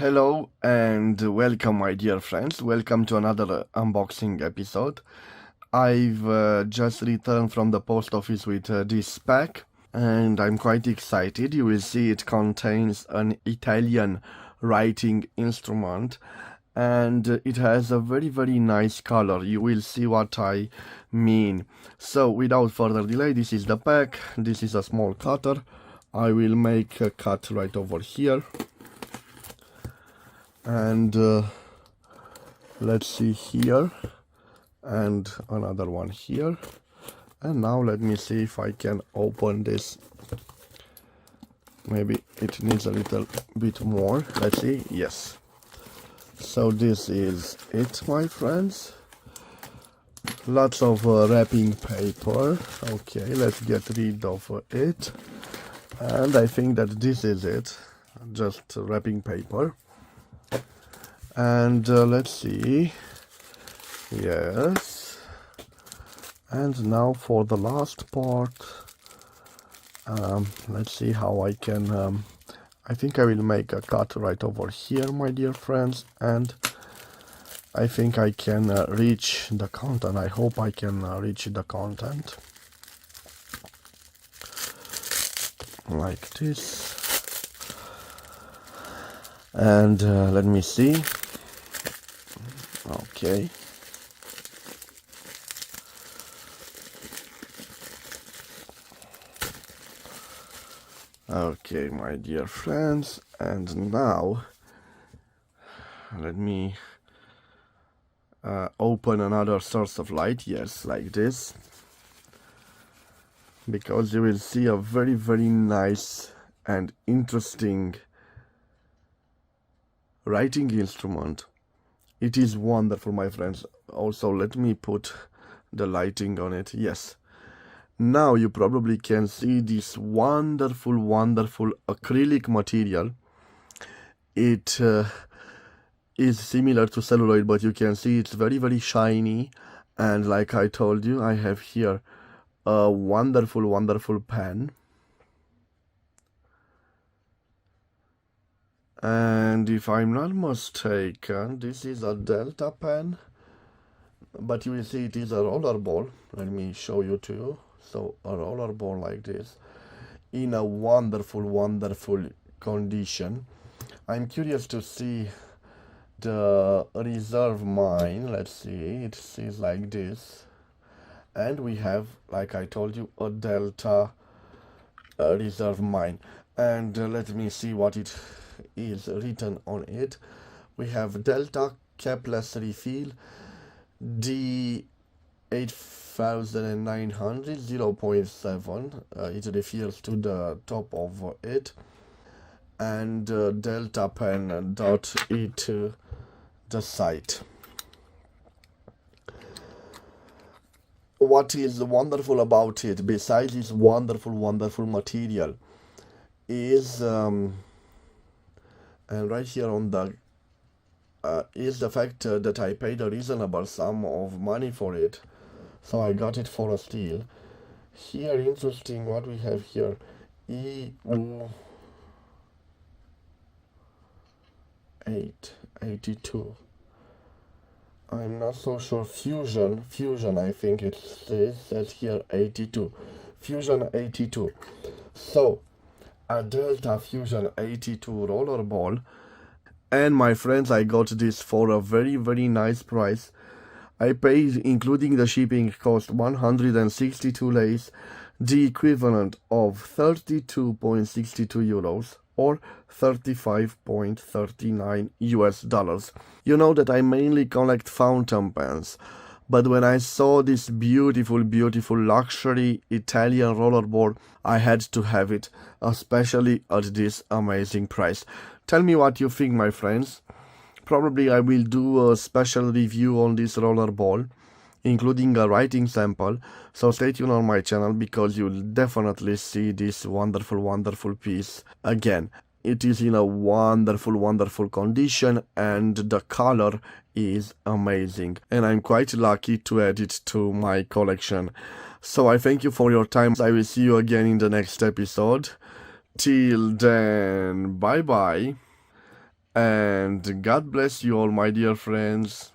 Hello and welcome, my dear friends. Welcome to another unboxing episode. I've just returned from the post office with this pack and I'm quite excited. You will see it contains an Italian writing instrument and it has a very nice color. You will see what I mean. So without further delay, this is the pack. This is a small cutter. I will make a cut right over here. And let's see here, and another one here. And now let me see if I can open this. Maybe it needs a little bit more. Let's see. Yes. So this is it, my friends. Lots of wrapping paper. Okay, let's get rid of it. And I think that this is it. Just wrapping paper. And let's see. Yes. And now for the last part. Let's see how I can I think I will make a cut right over here, my dear friends, and I think I can reach the content. I hope I can reach the content like this. And let me see. Okay. Okay, my dear friends, and now let me open another source of light. Yes, like this, because you will see a very nice and interesting writing instrument. It is wonderful, my friends. Also, let me put the lighting on it. Yes. Now you probably can see this wonderful acrylic material. It is similar to celluloid, but you can see it's very shiny. And like I told you, I have here a wonderful pen. And if I'm not mistaken, this is a Delta pen, but you will see it is a rollerball. Let me show you to you. So a rollerball like this, in a wonderful condition. I'm curious to see the reserve mine. Let's see, it is like this, and we have, like I told you, a Delta reserve mine. And let me see what it is written on it. We have Delta capless refill D 8900 0.7. It refers to the top of it, and Delta pen dot it the site. What is wonderful about it, besides this wonderful material, is and right here on the is the fact that I paid a reasonable sum of money for it, so I got it for a steal. Here, interesting what we have here, EU 882. I'm not so sure. Fusion, I think it says here 82. Fusion 82. So a Delta Fusion 82 rollerball. And my friends, I got this for a very nice price. I paid, including the shipping cost, 162 lays, the equivalent of 32.62 euros or 35.39 US dollars. You know that I mainly collect fountain pens, but when I saw this beautiful luxury Italian rollerball, I had to have it, especially at this amazing price. Tell me what you think, my friends. Probably I will do a special review on this rollerball, including a writing sample, so stay tuned on my channel because you'll definitely see this wonderful piece again. It is in a wonderful condition and the color is amazing, and I'm quite lucky to add it to my collection. So I thank you for your time. I will see you again in the next episode. Till then, bye bye. And God bless you all, my dear friends.